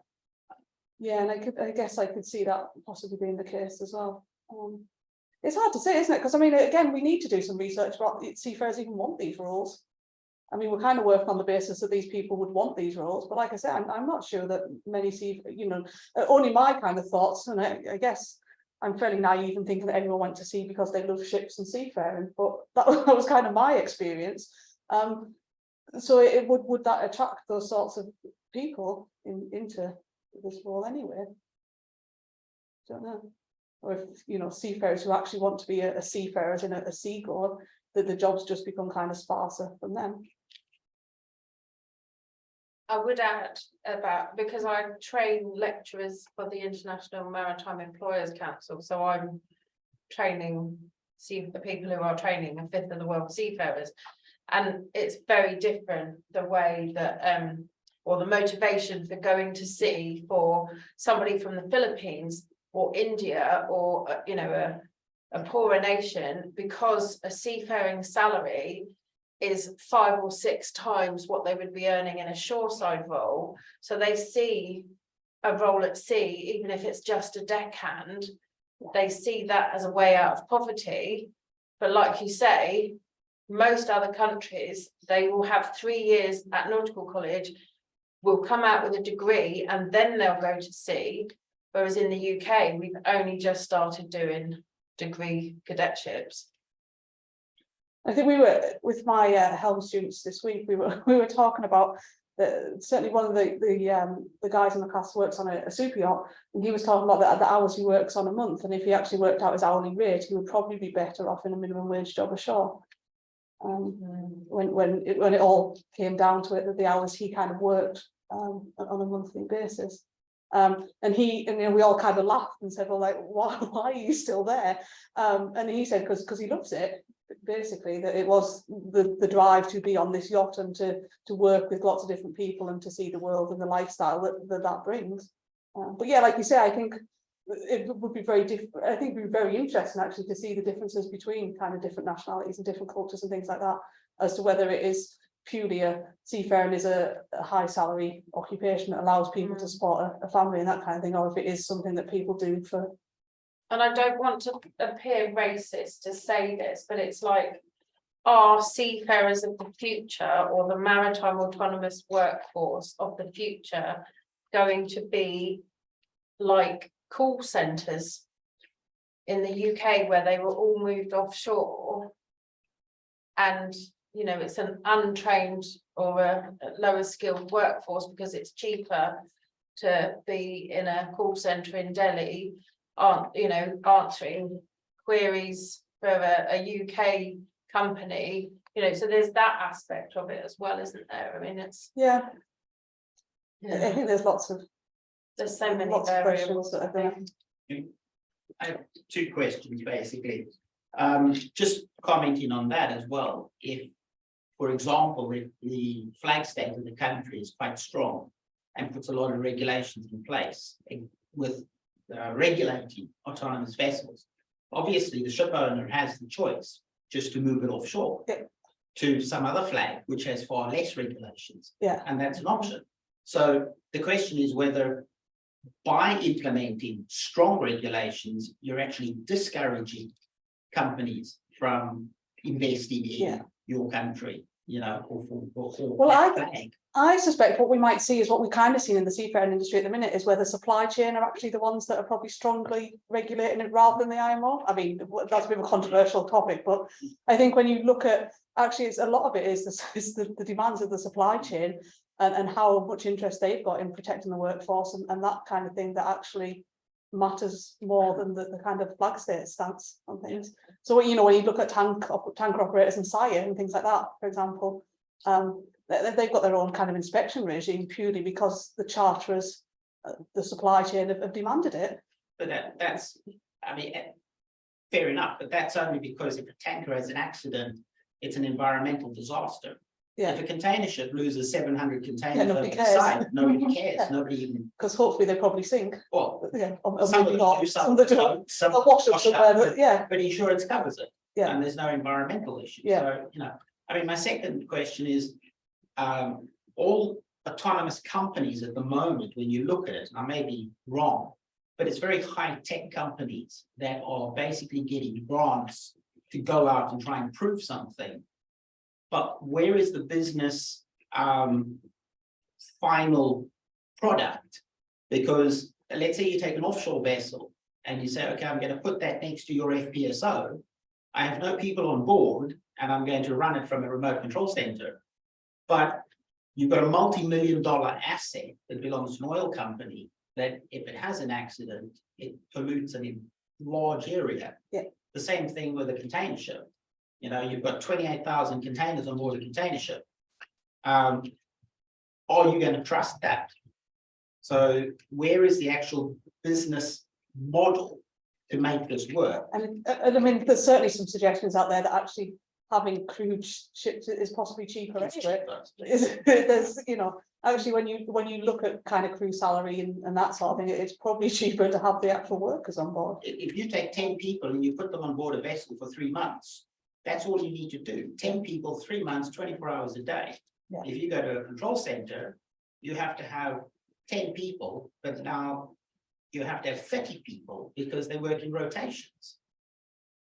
and I guess I could see that possibly being the case as well. It's hard to say, isn't it? Because I mean, again, we need to do some research about seafarers even want these roles. I mean, we're kind of working on the basis that these people would want these roles, but like I said, I'm not sure that many only my kind of thoughts, and I guess I'm fairly naive in thinking that everyone went to sea because they love ships and seafaring, but that was kind of my experience. So it would that attract those sorts of people into this role anyway? Don't know. Or if seafarers who actually want to be a seafarer in a seagoer, that the jobs just become kind of sparser from them. I would add because I train lecturers for the International Maritime Employers Council, so I'm training the people who are training a fifth of the world seafarers, and it's very different the way that or the motivation for going to sea for somebody from the Philippines or India or a poorer nation, because a seafaring salary is 5 or 6 times what they would be earning in a shoreside role. So they see a role at sea, even if it's just a deckhand, they see that as a way out of poverty. But like you say, most other countries, they will have 3 years at nautical college, will come out with a degree, and then they'll go to sea. Whereas in the UK, we've only just started doing degree cadetships. I think we were with my Helm students this week. We were talking about certainly one of the guys in the class works on a super yacht, and he was talking about the hours he works on a month, and if he actually worked out his hourly rate, he would probably be better off in a minimum wage job ashore. When it all came down to it, that the hours he kind of worked on a monthly basis. And we all kind of laughed and said, well, like, why are you still there? And he said, because he loves it. Basically, that it was the drive to be on this yacht and to work with lots of different people and to see the world and the lifestyle that brings. But yeah, like you say, I think it would be very different. I think it would be very interesting actually to see the differences between kind of different nationalities and different cultures and things like that, as to whether it is purely a seafaring is a high salary occupation that allows people to support a family and that kind of thing, or if it is something that people do for. And I don't want to appear racist to say this, but it's like, are seafarers of the future or the maritime autonomous workforce of the future going to be like call centres in the UK where they were all moved offshore, and it's an untrained or a lower skilled workforce because it's cheaper to be in a call centre in Delhi, answering queries for a UK company, so there's that aspect of it as well, isn't there? I mean, it's I think there's there's so many lots of variables questions that are there. I have 2 questions basically. Just commenting on that as well. If, for example, if the flag state of the country is quite strong and puts a lot of regulations in place with regulating autonomous vessels, obviously the ship owner has the choice just to move it offshore to some other flag which has far less regulations, and that's an option. So the question is whether by implementing strong regulations you're actually discouraging companies from investing in your country, I suspect what we might see is what we've kind of seen in the seafaring industry at the minute, is where the supply chain are actually the ones that are probably strongly regulating it rather than the IMO. I mean, that's a bit of a controversial topic, but I think when you look at, actually, it's a lot of it is the demands of the supply chain and how much interest they've got in protecting the workforce and that kind of thing that actually matters more than the kind of flag state stance on things. So when you look at tanker operators and SIA and things like that, for example, they've got their own kind of inspection regime purely because the charterers, the supply chain have demanded it. But that's, I mean, fair enough, but that's only because if a tanker has an accident, it's an environmental disaster. If a container ship loses 700 containers over the side, nobody cares. Nobody even, because hopefully they probably sink. Well, or some maybe of them not. do, Some of them don't. some They'll wash up wash somewhere, up, but but insurance covers it. Yeah. And there's no environmental issue. Yeah. So, I mean, my second question is, all autonomous companies at the moment, when you look at it, and I may be wrong, but it's very high-tech companies that are basically getting grants to go out and try and prove something. but where is the business final product? Because let's say you take an offshore vessel and you say, okay, I'm going to put that next to your FPSO. I have no people on board and I'm going to run it from a remote control center. But you've got a multi-million-dollar asset that belongs to an oil company that if it has an accident, it pollutes a large area. Yeah. The same thing with a container ship. You know, you've got 28,000 containers on board a container ship. Are you going to trust that? So where is the actual business model to make this work? And I mean, there's certainly some suggestions out there that actually having crewed ships is possibly cheaper anyway. There's, you know, actually when you look at kind of crew salary and that sort of thing, it's probably cheaper to have the actual workers on board. If you take 10 people and you put them on board a vessel for 3 months, that's all you need to do. 10 people, 3 months, 24 hours a day. Yeah. If you go to a control center, you have to have 10 people, but now you have to have 30 people because they work in rotations.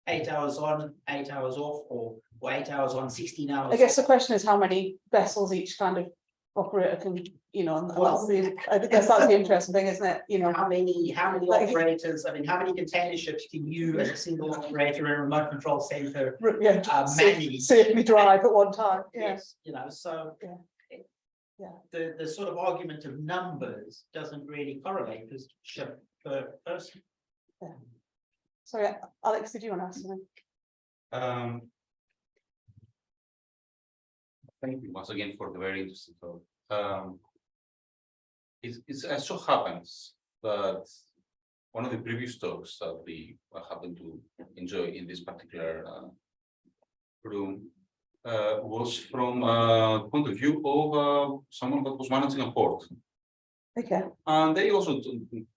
8 hours on, 8 hours off, or 8 hours on, 16 hours. I guess the question is how many vessels each kind of operator can, you know, and that's the, I guess that's the interesting thing, isn't it? You know, How many Like- operators, I mean, how many container ships can you as a single operator in a remote control center yeah, manage? safely drive at one time. Yeah. Yes, you know, so. Yeah. Yeah. The sort of argument of numbers doesn't really correlate because ship per person. Sorry, Alex, did you want to ask something? Thank you once again for the very interesting talk. It so happens that one of the previous talks that we happened to enjoy in this particular room was from a point of view of someone that was managing a port. Okay. And they also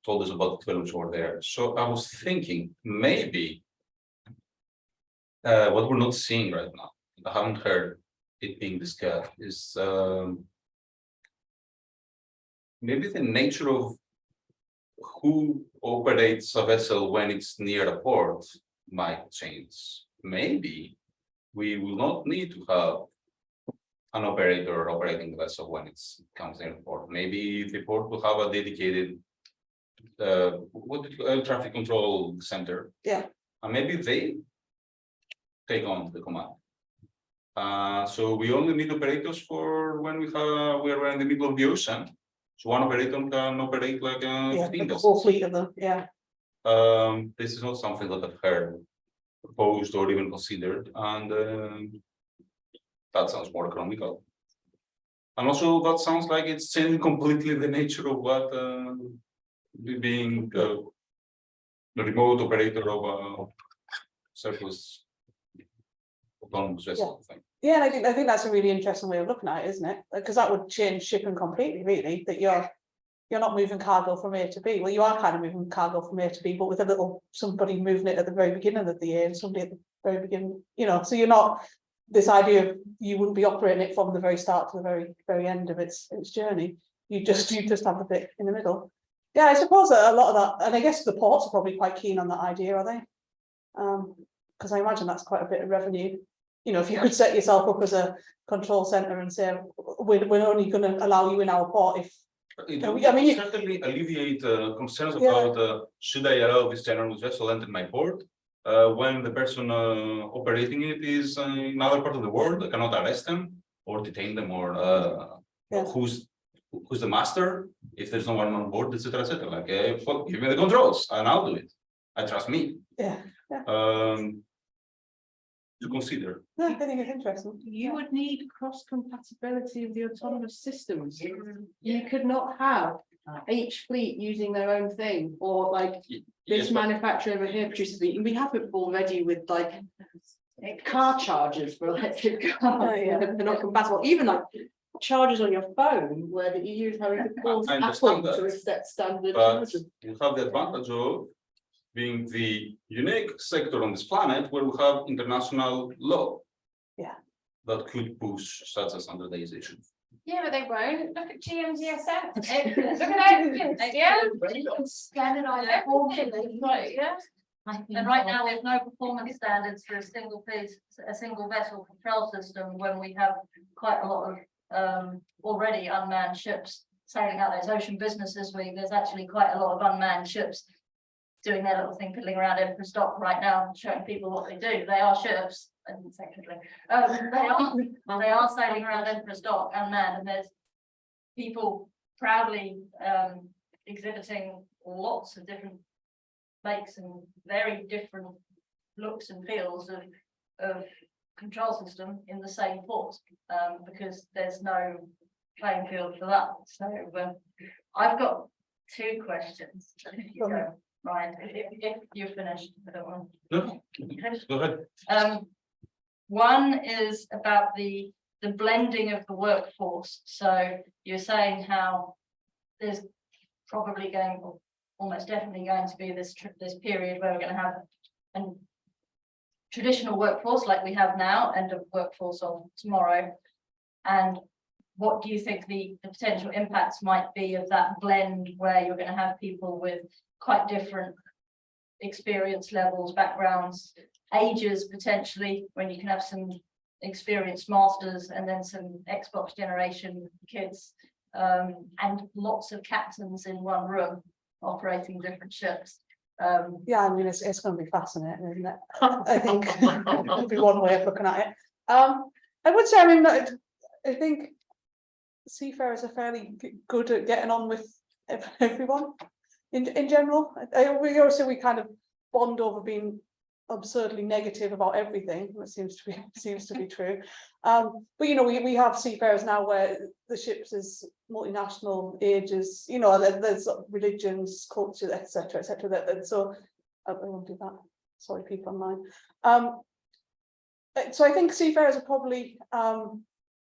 told us about the developments over there. So I was thinking maybe what we're not seeing right now, I haven't heard it being discussed, is maybe the nature of who operates a vessel when it's near a port might change. Maybe we will not need to have an operator operating the vessel when it comes near the port. Maybe the port will have a dedicated traffic control center. Yeah. And maybe they take on the command. So we only need operators for when we are in the middle of the ocean. So one operator can operate like Yeah, 15 the whole vessels. fleet of them. Yeah. This is not something that I've heard proposed or even considered, and that sounds more economical. And also, that sounds like it's changing completely the nature of what being the remote operator of a surface autonomous vessel thing. Yeah, and I think that's a really interesting way of looking at it, isn't it? Because that would change shipping completely, really, that you're not moving cargo from A to B. Well, you are kind of moving cargo from A to B, but with a little somebody moving it at the very beginning of the A and somebody at the very beginning, you know, so you're not this idea of you wouldn't be operating it from the very start to the very end of its journey. You just have the bit in the middle. Yeah, I suppose that a lot of that, and I guess the ports are probably quite keen on that idea, are they? Because I imagine that's quite a bit of revenue. You know, if you could set yourself up as a control center and say, we're only going to allow you in our port if. It I would mean, certainly alleviate concerns Yeah. about should I allow this general vessel enter my port when the person operating it is in another part of the world. I cannot arrest them or detain them or Yeah. who's the master if there's no one on board, etc., etc. Like, give me the controls and I'll do it. I trust me. Yeah. To consider. No, I think it's interesting. You would need cross compatibility of the autonomous systems. You could not have each fleet using their own thing, or like Yes, this but- manufacturer over here produces the, we have it already with like car chargers for electric cars. Oh, yeah. They're not compatible, even like chargers on your phone where you use how to cause I Apple understand to that, a set standard But charger. you have the advantage of being the unique sector on this planet where we have international law. Yeah. That could push such a standardization. Yeah, but they won't. Look at GMGSF. Look at everything. Yeah. Standardise everything. Yeah. And right now, there's no performance standards for a single vessel control system when we have quite a lot of already unmanned ships sailing out those ocean businesses. There's actually quite a lot of unmanned ships doing their little thing, piddling around Emperor's Dock right now, showing people what they do. They are ships. I didn't say piddling. They are sailing around Emperor's Dock unmanned, and there's people proudly exhibiting lots of different makes and very different looks and feels of control system in the same port, because there's no playing field for that. So I've got two questions. Right, if you're finished, I don't want. No, go ahead. One is about the blending of the workforce. So you're saying how there's probably going, or almost definitely going to be this period where we're going to have a traditional workforce like we have now and a workforce of tomorrow. And what do you think the potential impacts might be of that blend, where you're going to have people with quite different experience levels, backgrounds, ages, potentially, when you can have some experienced masters and then some Xbox generation kids, and lots of captains in one room operating different ships. Yeah, I mean, it's going to be fascinating, isn't it? I think that'll be one way of looking at it. I would say, I mean, I think seafarers are fairly good at getting on with everyone in general. We kind of bond over being absurdly negative about everything. That seems to be true. But you know, we have seafarers now where the ships is multinational, ages, you know, there's religions, culture, etc., etc. So I won't do that. Sorry, people online. So I think seafarers are probably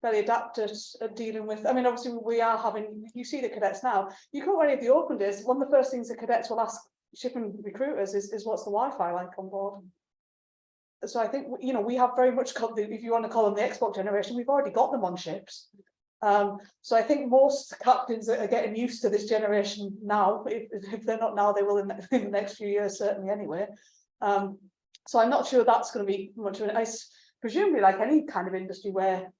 very adapted at dealing with. I mean, obviously we are having. You see the cadets now. You come to any of the open days. One of the first things the cadets will ask shipping recruiters is what's the Wi-Fi like on board. So I think, you know, we have very much got the, if you want to call them the Xbox generation, we've already got them on ships. So I think most captains are getting used to this generation now. If they're not now, they will in the next few years, certainly anyway. So I'm not sure that's going to be much of an, presumably like any kind of industry where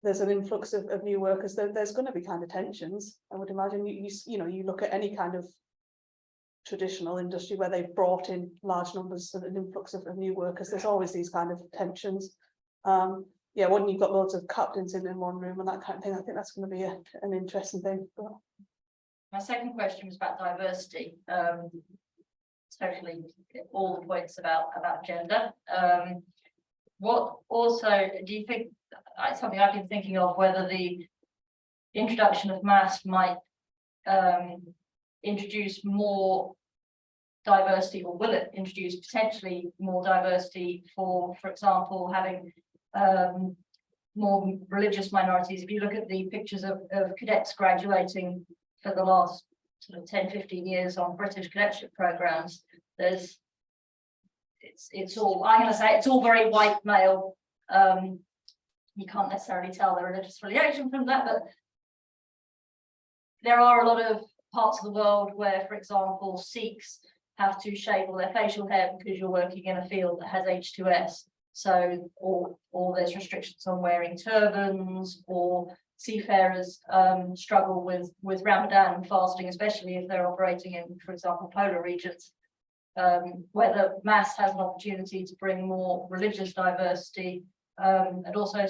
there's an influx of new workers, there's going to be kind of tensions. I would imagine you know, you look at any kind of traditional industry where they've brought in large numbers of an influx of new workers, there's always these kind of tensions. Yeah, when you've got loads of captains in one room and that kind of thing, I think that's going to be an interesting thing. But my second question was about diversity. Totally all the points about gender. What also do you think, something I've been thinking of, whether the introduction of maths might introduce more diversity, or will it introduce potentially more diversity for example, having more religious minorities? If you look at the pictures of cadets graduating for the last sort of 10-15 years on British cadetship programs, it's all, I'm going to say, it's all very white male. You can't necessarily tell their religious affiliation from that, but there are a lot of parts of the world where, for example, Sikhs have to shave all their facial hair because you're working in a field that has H2S. So, or there's restrictions on wearing turbans, or seafarers struggle with Ramadan fasting, especially if they're operating in, for example, polar regions. Whether MASS has an opportunity to bring more religious diversity and also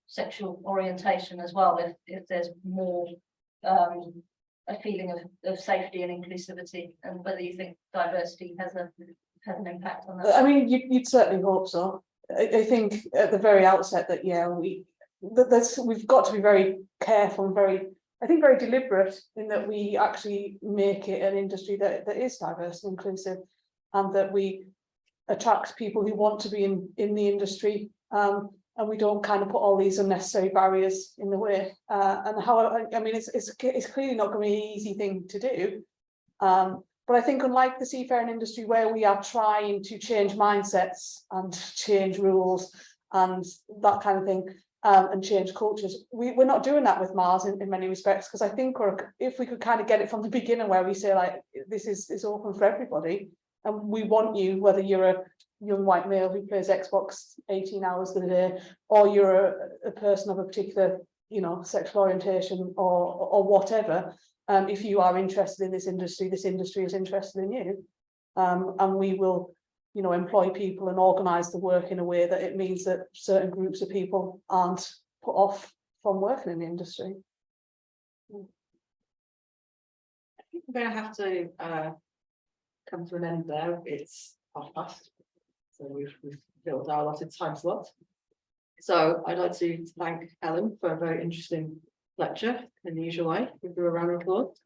sexual orientation as well, if there's more a feeling of safety and inclusivity, and whether you think diversity has an impact on that. I mean, you'd certainly hope so. I think at the very outset that, yeah, we've got to be very careful and very deliberate in that we actually make it an industry that is diverse and inclusive, and that we attract people who want to be in the industry, and we don't kind of put all these unnecessary barriers in the way. And how, I mean, it's clearly not going to be an easy thing to do. But I think, unlike the seafaring industry, where we are trying to change mindsets and change rules and that kind of thing, and change cultures, we're not doing that with Mars in many respects, because I think if we could kind of get it from the beginning, where we say, like, this is open for everybody, And we want you, whether you're a young white male who plays Xbox 18 hours a day, or you're a person of a particular, you know, sexual orientation or whatever, if you are interested in this industry is interested in you. And we will, you know, employ people and organise the work in a way that it means that certain groups of people aren't put off from working in the industry. We're gonna have to come to an end there. It's 12:30. So we've filled our allotted time slot. So I'd like to thank Ellen for a very interesting lecture in the usual way. Give her a round of applause.